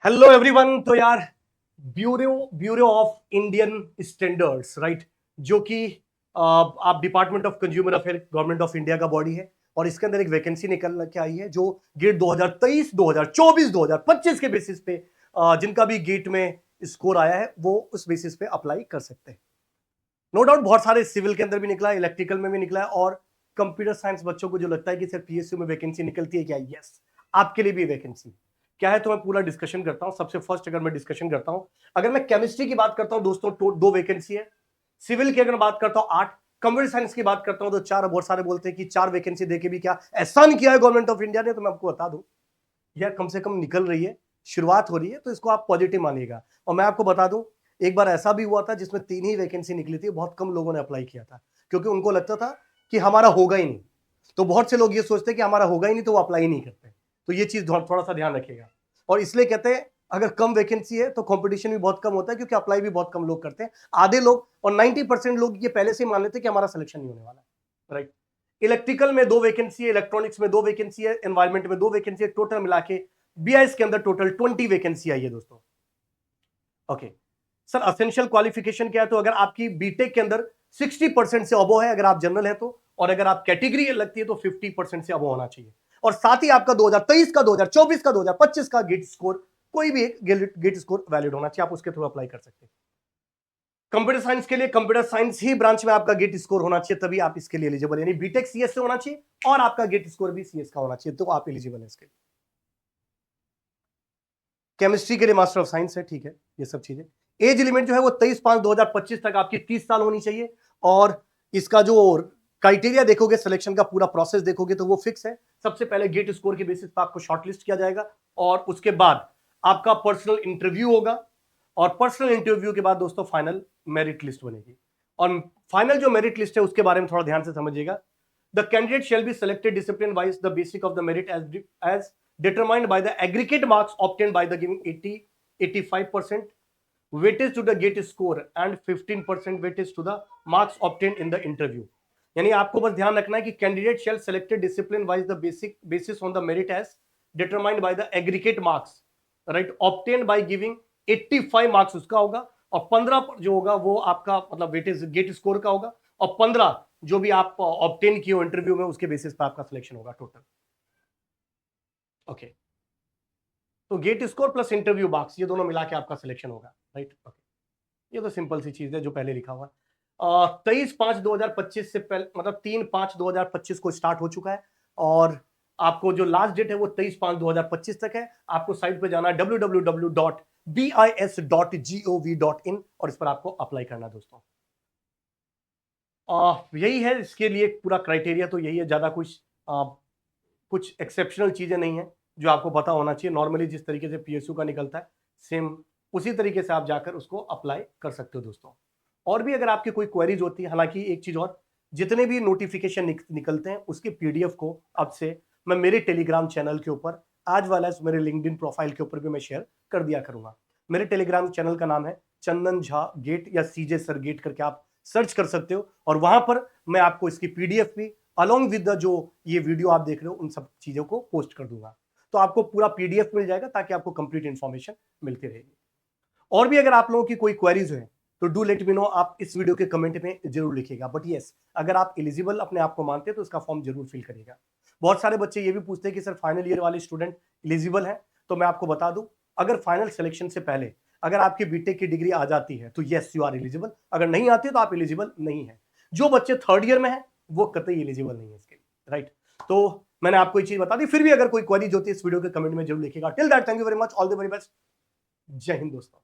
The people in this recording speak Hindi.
Hello everyone. तो यार bureau bureau of Indian standards right, जो कि आप department of consumer affair government of India का बॉडी है, और इसके अंदर एक वैकेंसी निकल के आई है जो गेट 2023 2024 2025 के बेसिस पे जिनका भी गेट में स्कोर आया है वो उस बेसिस पे अप्लाई कर सकते हैं। नो डाउट बहुत सारे सिविल के अंदर भी निकला है, इलेक्ट्रिकल में भी निकला है, और कंप्यूटर साइंस बच्चों को जो लगता है कि सर पीएसयू में वैकेंसी निकलती है क्या, यस आपके लिए भी वैकेंसी क्या है, तो मैं पूरा डिस्कशन करता हूं। सबसे फर्स्ट अगर मैं डिस्कशन करता हूं, अगर मैं केमिस्ट्री की बात करता हूं दोस्तों तो 2 वैकेंसी है। सिविल की अगर बात करता हूं 8, कंप्यूटर साइंस की बात करता हूं तो 4। बहुत सारे बोलते हैं कि 4 वैकेंसी देके भी क्या एहसान किया है गवर्नमेंट ऑफ इंडिया ने, तो मैं आपको बता दूं यार कम से कम निकल रही है, शुरुआत हो रही है, तो इसको आप पॉजिटिव मानिएगा। और मैं आपको बता दूं एक बार ऐसा भी हुआ था जिसमें 3 ही वैकेंसी निकली थी, बहुत कम लोगों ने अप्लाई किया था क्योंकि उनको लगता था कि हमारा होगा ही नहीं। तो बहुत से लोग ये सोचते हैं कि हमारा होगा ही नहीं तो वो अप्लाई ही नहीं करते। तो ये चीज थोड़ा सा ध्यान रखिएगा। और इसलिए कहते हैं अगर कम वैकेंसी है तो कंपटीशन भी बहुत कम होता है क्योंकि अप्लाई भी बहुत कम लोग करते हैं। आधे लोग और 90% लोग ये पहले से ही मान लेते हैं कि हमारा सिलेक्शन नहीं होने वाला है, राइट। इलेक्ट्रिकल में 2 वैकेंसी है, इलेक्ट्रॉनिक्स में 2 वैकेंसी है, एनवायरमेंट में 2 वैकेंसी है, टोटल मिला के बीआईएस के अंदर टोटल 20 वैकेंसी आई है दोस्तों। ओके सर, असेंशियल क्वालिफिकेशन क्या है, तो अगर आपकी बीटेक के अंदर 60% से अबो है अगर आप जनरल है तो, और अगर आप कैटेगरी लगती है तो 50% से अबो होना चाहिए। और साथ ही आपका 2023 का 2024 का 2025 का गेट स्कोर, कोई भी एक गेट स्कोर वैलिड होना चाहिए, आप उसके थ्रू अप्लाई कर सकते हैं। कंप्यूटर साइंस के लिए कंप्यूटर साइंस ही ब्रांच में आपका गेट स्कोर होना चाहिए, तभी आप इसके लिए एलिजिबल, यानी बीटेक सीएस से होना चाहिए और आपका गेट स्कोर भी सीएस का होना चाहिए, तो आप एलिजिबल है इसके लिए। केमिस्ट्री के लिए मास्टर ऑफ साइंस है, ठीक है, ये सब चीजें। एज लिमिट जो है वो 23/5/2025 तक आपकी 30 साल होनी चाहिए। और इसका जो क्राइटेरिया देखोगे, सिलेक्शन का पूरा प्रोसेस देखोगे तो वो फिक्स है। सबसे पहले गेट स्कोर के बेसिस पर आपको शॉर्टलिस्ट किया जाएगा, और उसके बाद आपका पर्सनल इंटरव्यू होगा, और पर्सनल इंटरव्यू के बाद दोस्तों फाइनल मेरिट लिस्ट बनेगी। और फाइनल जो मेरिट लिस्ट है उसके बारे में थोड़ा ध्यान से समझिएगा। The candidate shall be selected discipline wise the basic of the merit as determined by the aggregate marks obtained by the giving 85% weightage to the gate score and 15% weightage to the marks obtained in the interview। यानी आपको बस ध्यान रखना है कि candidate shall selected discipline wise the basic basis on the merit as determined by the aggregate marks right obtained by giving 85 marks उसका होगा, और 15 जो होगा वो आपका मतलब वेटेज गेट स्कोर का होगा, और 15 जो भी आप ऑब्टेन किए हो इंटरव्यू में उसके बेसिस पर आपका सिलेक्शन होगा टोटल। ओके, तो GATE score plus interview marks ये दोनों मिला के आपका सिलेक्शन होगा, राइट। ओके, ये तो सिंपल सी चीज है जो पहले लिखा हुआ है। 23/5/2025 से पहले मतलब 3/5/2025 को स्टार्ट हो चुका है, और आपको जो लास्ट डेट है वो 23/5/2025 तक है। आपको साइट पे जाना है www.bis.gov.in और इस पर आपको अप्लाई करना दोस्तों। यही है इसके लिए पूरा क्राइटेरिया, तो यही है, ज्यादा कुछ एक्सेप्शनल चीजें नहीं है जो आपको पता होना चाहिए। नॉर्मली जिस तरीके से पीएसयू का निकलता है सेम उसी तरीके से आप जाकर उसको अप्लाई कर सकते हो दोस्तों। और भी अगर आपकी कोई क्वेरीज होती है, हालांकि एक चीज और, जितने भी नोटिफिकेशन निकलते हैं उसके पीडीएफ को अब से मैं मेरे टेलीग्राम चैनल के ऊपर आज वाला मेरे लिंक्डइन प्रोफाइल के ऊपर भी मैं शेयर कर दिया करूंगा। मेरे टेलीग्राम चैनल का नाम है चंदन झा गेट या सीजे सर गेट करके आप सर्च कर सकते हो, और वहां पर मैं आपको इसकी पीडीएफ भी अलॉन्ग विद द जो ये वीडियो आप देख रहे हो उन सब चीजों को पोस्ट कर दूंगा, तो आपको पूरा पीडीएफ मिल जाएगा ताकि आपको कंप्लीट इंफॉर्मेशन मिलती रहेगी। और भी अगर आप लोगों की कोई क्वेरीज है तो डू लेट मी नो, आप इस वीडियो के कमेंट में जरूर लिखिएगा। बट यस, अगर आप एलिजिबल अपने आप को मानते हैं तो इसका फॉर्म जरूर फिल करिएगा। बहुत सारे बच्चे ये भी पूछते हैं कि सर फाइनल ईयर वाले स्टूडेंट एलिजिबल है, तो मैं आपको बता दूं अगर फाइनल सिलेक्शन से पहले अगर आपकी बीटेक की डिग्री आ जाती है तो यस यू आर एलिजिबल, अगर नहीं आती तो आप एलिजिबल नहीं है। जो बच्चे थर्ड ईयर में है वो कतई एलिजिबल नहीं है इसके लिए, राइट। तो मैंने आपको ये चीज बता दी, फिर भी अगर कोई क्वेरीज होती है इस वीडियो के कमेंट में जरूर लिखिएगा। Till that thank you very much, all the very best, जय हिंद दोस्तों।